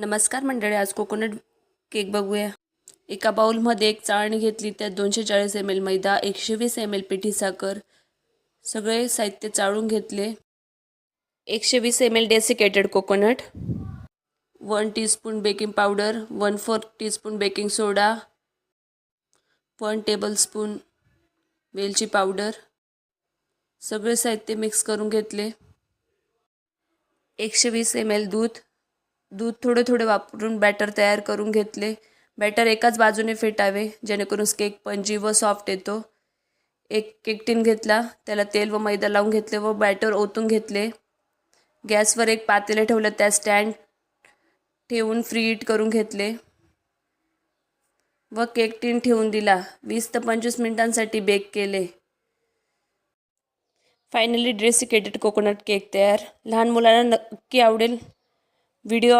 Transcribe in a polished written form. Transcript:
नमस्कार मंडळी, आज कोकोनट केक बघूया। एका बाउलमध्ये एक चाळणी घेतली, त्यात 240 ml मैदा, 120 ml पिठी साखर, सगळे साहित्य चाळून घेतले। 120 ml desiccated coconut, 1 teaspoon baking powder, 1/4 teaspoon baking soda, 1 tablespoon वेलची पावडर, सगळे साहित्य मिक्स करून घेतले। 120 ml दूध थोडे थोडे वापरून बॅटर तयार करून घेतले। बॅटर एकाच बाजूने फेटावे जेणेकरून केक स्पंजी व सॉफ्ट येतो। एक केक टिन घेतला, त्याला तेल व मैदा लावून घेतले व बॅटर ओतून घेतले। गॅसवर एक पातेले ठेवले, त्यात स्टँड ठेवून प्रीहीट करून घेतले व केक टिन ठेवून दिला। 20 ते 25 मिनिटांसाठी बेक केले। फायनली डेसिकेटेड कोकोनट केक तयार। लहान मुलांना नक्की आवडेल। व्हिडिओ